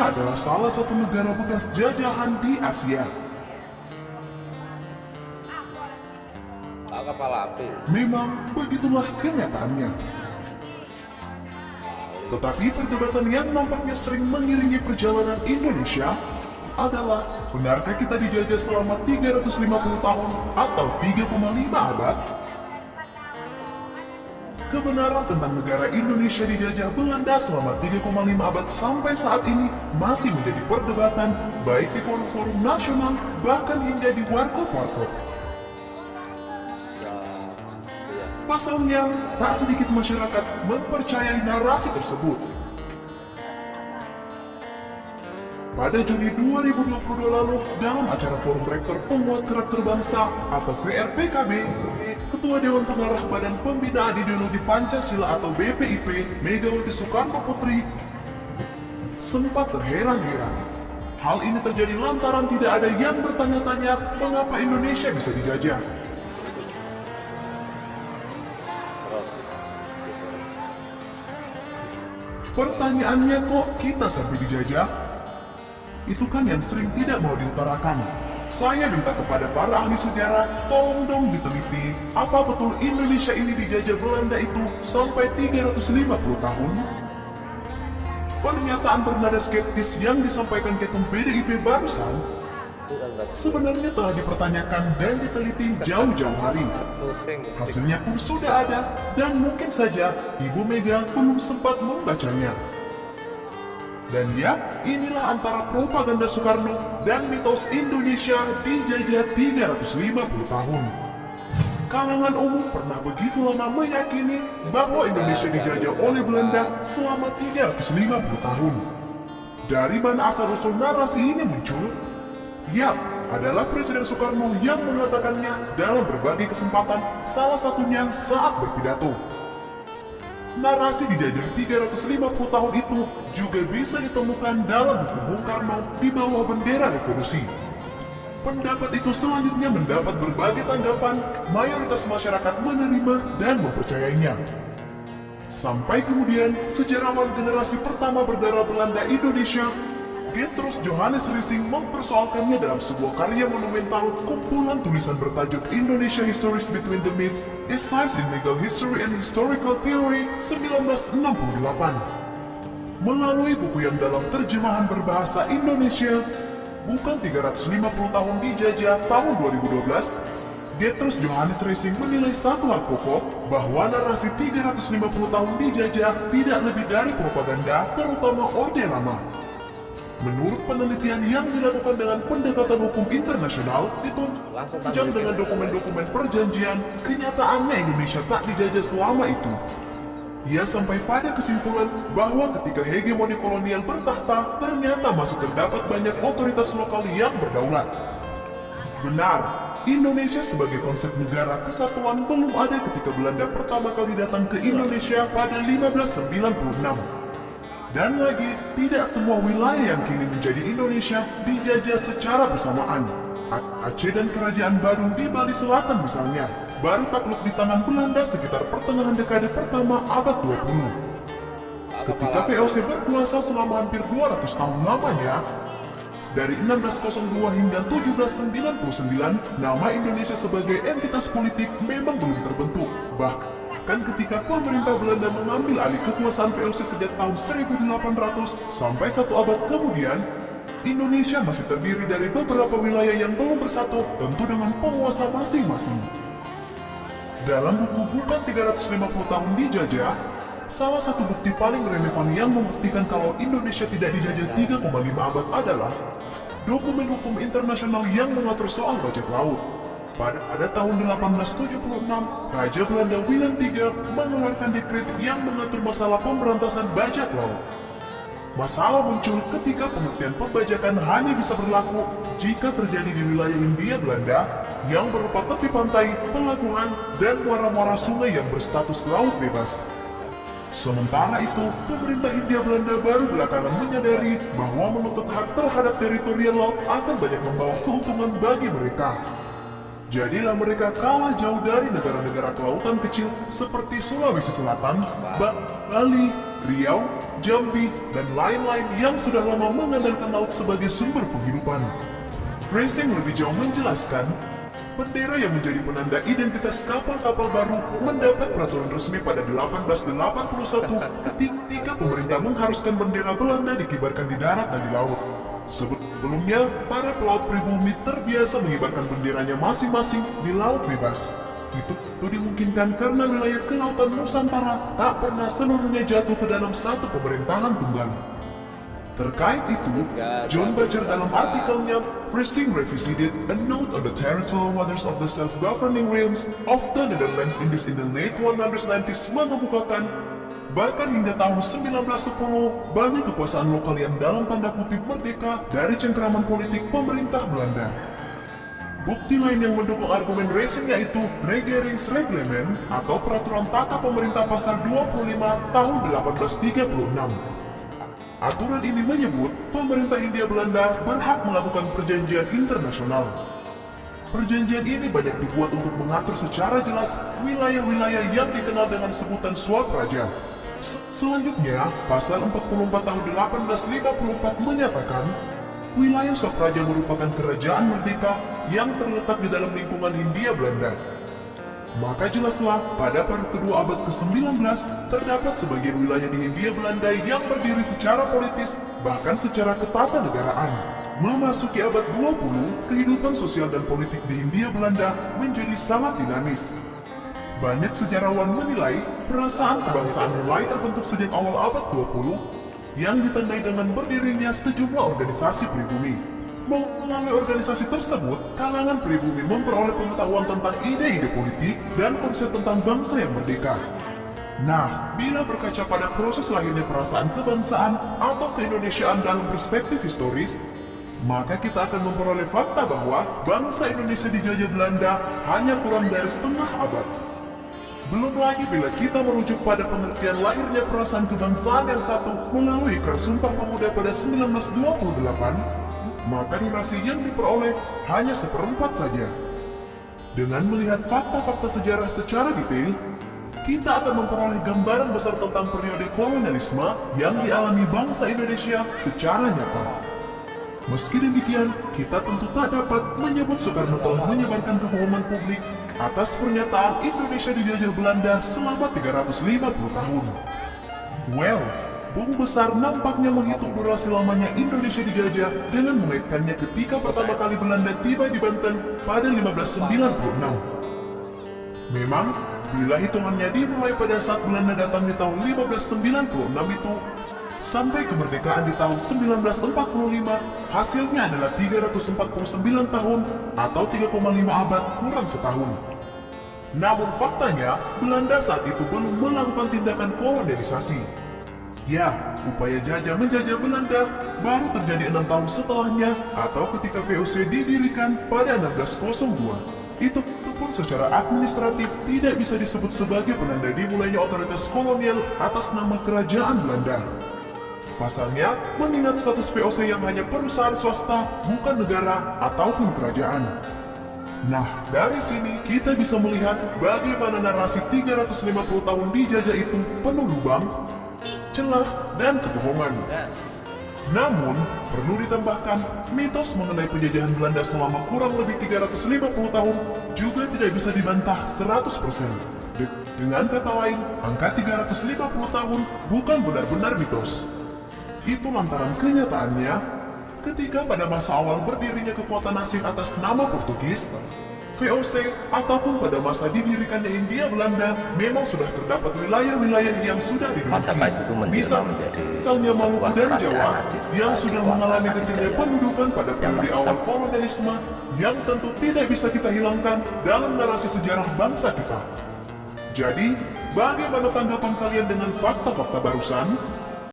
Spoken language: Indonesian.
Indonesia adalah salah satu negara bekas jajahan di Asia. Kepala api. Memang begitulah kenyataannya. Tetapi perdebatan yang nampaknya sering mengiringi perjalanan Indonesia adalah, benarkah kita dijajah selama 350 tahun atau 3,5 abad? Kebenaran tentang negara Indonesia dijajah Belanda selama 3,5 abad sampai saat ini masih menjadi perdebatan baik di forum-forum nasional bahkan hingga di warkop-warkop. Pasalnya, tak sedikit masyarakat mempercayai narasi tersebut. Pada Juni 2022 lalu, dalam acara Forum Rektor Penguat Karakter Bangsa atau VRPKB, Ketua Dewan Pengarah Badan Pembinaan Ideologi Pancasila atau BPIP, Megawati Soekarno Putri, sempat terheran-heran. Hal ini terjadi lantaran tidak ada yang bertanya-tanya mengapa Indonesia bisa dijajah. Pertanyaannya, kok kita sampai dijajah? Itu kan yang sering tidak mau diutarakan. Saya minta kepada para ahli sejarah, tolong dong diteliti, apa betul Indonesia ini dijajah Belanda itu sampai 350 tahun? Pernyataan bernada skeptis yang disampaikan Ketum PDIP barusan sebenarnya telah dipertanyakan dan diteliti jauh-jauh hari. Hasilnya pun sudah ada, dan mungkin saja Ibu Mega belum sempat membacanya. Dan ya, inilah antara propaganda Soekarno dan mitos Indonesia dijajah 350 tahun. Kalangan umum pernah begitu lama meyakini bahwa Indonesia dijajah oleh Belanda selama 350 tahun. Dari mana asal-usul narasi ini muncul? Ya, adalah Presiden Soekarno yang mengatakannya dalam berbagai kesempatan, salah satunya saat berpidato. Narasi dijajah 350 tahun itu juga bisa ditemukan dalam buku Bung Karno di bawah bendera revolusi. Pendapat itu selanjutnya mendapat berbagai tanggapan, mayoritas masyarakat menerima dan mempercayainya. Sampai kemudian, sejarawan generasi pertama berdarah Belanda Indonesia, Getrus Johannes Lissing mempersoalkannya dalam sebuah karya monumental kumpulan tulisan bertajuk Indonesia Histories Between the Myths, Essays in Legal History and Historical Theory 1968. Melalui buku yang dalam terjemahan berbahasa Indonesia, bukan 350 tahun dijajah tahun 2012, Getrus Johannes Lissing menilai satu hal pokok, bahwa narasi 350 tahun dijajah tidak lebih dari propaganda, terutama Orde Lama. Menurut penelitian yang dilakukan dengan pendekatan hukum internasional, ditunjang dengan dokumen-dokumen perjanjian, kenyataannya Indonesia tak dijajah selama itu. Ia sampai pada kesimpulan bahwa ketika hegemoni kolonial bertahta, ternyata masih terdapat banyak otoritas lokal yang berdaulat. Benar, Indonesia sebagai konsep negara kesatuan belum ada ketika Belanda pertama kali datang ke Indonesia pada 1596. Dan lagi, tidak semua wilayah yang kini menjadi Indonesia dijajah secara bersamaan. Aceh dan Kerajaan Badung di Bali Selatan misalnya, baru takluk di tangan Belanda sekitar pertengahan dekade pertama abad 20. Ketika VOC berkuasa selama hampir 200 tahun lamanya, dari 1602 hingga 1799, nama Indonesia sebagai entitas politik memang belum terbentuk. Bahkan ketika pemerintah Belanda mengambil alih kekuasaan VOC sejak tahun 1800 sampai satu abad kemudian, Indonesia masih terdiri dari beberapa wilayah yang belum bersatu, tentu dengan penguasa masing-masing. Dalam buku Bukan 350 Tahun Dijajah, salah satu bukti paling relevan yang membuktikan kalau Indonesia tidak dijajah 3,5 abad adalah dokumen hukum internasional yang mengatur soal bajak laut. Pada tahun 1876, Raja Belanda Willem III mengeluarkan dekret yang mengatur masalah pemberantasan bajak laut. Masalah muncul ketika pengertian pembajakan hanya bisa berlaku jika terjadi di wilayah Hindia Belanda yang berupa tepi pantai, pelabuhan, dan muara-muara sungai yang berstatus laut bebas. Sementara itu, pemerintah Hindia Belanda baru belakangan menyadari bahwa menuntut hak terhadap teritorial laut akan banyak membawa keuntungan bagi mereka. Jadilah mereka kalah jauh dari negara-negara kelautan kecil seperti Sulawesi Selatan, Bali, Riau, Jambi, dan lain-lain yang sudah lama mengandalkan laut sebagai sumber penghidupan. Racing lebih jauh menjelaskan, bendera yang menjadi penanda identitas kapal-kapal baru mendapat peraturan resmi pada 1881 ketika pemerintah mengharuskan bendera Belanda dikibarkan di darat dan di laut. Sebelumnya, para pelaut pribumi terbiasa mengibarkan benderanya masing-masing di laut bebas. Itu dimungkinkan karena wilayah kelautan Nusantara tak pernah seluruhnya jatuh ke dalam satu pemerintahan tunggal. Terkait itu, John Bacher dalam artikelnya Racing Revisited, a Note on the Territorial Waters of the Self-Governing Realms of the Netherlands Indies in the late 190s mengemukakan, bahkan hingga tahun 1910, banyak kekuasaan lokal yang dalam tanda kutip merdeka dari cengkraman politik pemerintah Belanda. Bukti lain yang mendukung argumen Racing yaitu Regeringsreglement atau Peraturan Tata Pemerintah Pasal 25 tahun 1836. Aturan ini menyebut pemerintah Hindia Belanda berhak melakukan perjanjian internasional. Perjanjian ini banyak dibuat untuk mengatur secara jelas wilayah-wilayah yang dikenal dengan sebutan Swapraja. Selanjutnya, Pasal 44 tahun 1854 menyatakan, wilayah Swapraja merupakan kerajaan merdeka yang terletak di dalam lingkungan Hindia Belanda. Maka jelaslah, pada paruh kedua abad ke-19, terdapat sebagian wilayah di Hindia Belanda yang berdiri secara politis, bahkan secara ketatanegaraan. Memasuki abad 20, kehidupan sosial dan politik di Hindia Belanda menjadi sangat dinamis. Banyak sejarawan menilai, perasaan kebangsaan mulai terbentuk sejak awal abad 20, yang ditandai dengan berdirinya sejumlah organisasi pribumi. Melalui organisasi tersebut, kalangan pribumi memperoleh pengetahuan tentang ide-ide politik dan konsep tentang bangsa yang merdeka. Nah, bila berkaca pada proses lahirnya perasaan kebangsaan atau keindonesiaan dalam perspektif historis, maka kita akan memperoleh fakta bahwa bangsa Indonesia dijajah Belanda hanya kurang dari setengah abad. Belum lagi bila kita merujuk pada pengertian lahirnya perasaan kebangsaan yang satu melalui Ikrar Sumpah Pemuda pada 1928, maka durasi yang diperoleh hanya seperempat saja. Dengan melihat fakta-fakta sejarah secara detail, kita akan memperoleh gambaran besar tentang periode kolonialisme yang dialami bangsa Indonesia secara nyata. Meski demikian, kita tentu tak dapat menyebut Soekarno telah menyebarkan kebohongan publik atas pernyataan Indonesia dijajah Belanda selama 350 tahun. Well, Bung Besar nampaknya menghitung durasi lamanya Indonesia dijajah dengan mengaitkannya ketika pertama kali Belanda tiba di Banten pada 1596. Memang, bila hitungannya dimulai pada saat Belanda datang di tahun 1596 itu, sampai kemerdekaan di tahun 1945, hasilnya adalah 349 tahun atau 3,5 abad kurang setahun. Namun faktanya, Belanda saat itu belum melakukan tindakan kolonialisasi. Ya, upaya jajah menjajah Belanda baru terjadi 6 tahun setelahnya atau ketika VOC didirikan pada 1602. Itu pun secara administratif tidak bisa disebut sebagai penanda dimulainya otoritas kolonial atas nama Kerajaan Belanda. Pasalnya, mengingat status VOC yang hanya perusahaan swasta, bukan negara ataupun kerajaan. Nah, dari sini kita bisa melihat bagaimana narasi 350 tahun dijajah itu penuh lubang, celah, dan kebohongan. Namun, perlu ditambahkan, mitos mengenai penjajahan Belanda selama kurang lebih 350 tahun juga tidak bisa dibantah 100%. Dengan kata lain, angka 350 tahun bukan benar-benar mitos. Itu lantaran kenyataannya, ketika pada masa awal berdirinya kekuatan asing atas nama Portugis, VOC, ataupun pada masa didirikannya Hindia Belanda, memang sudah terdapat wilayah-wilayah yang sudah diduduki. Misalnya Maluku dan Jawa, yang sudah mengalami kecilnya pendudukan pada periode awal kolonialisme, yang tentu tidak bisa kita hilangkan dalam narasi sejarah bangsa kita. Jadi, bagaimana tanggapan kalian dengan fakta-fakta barusan?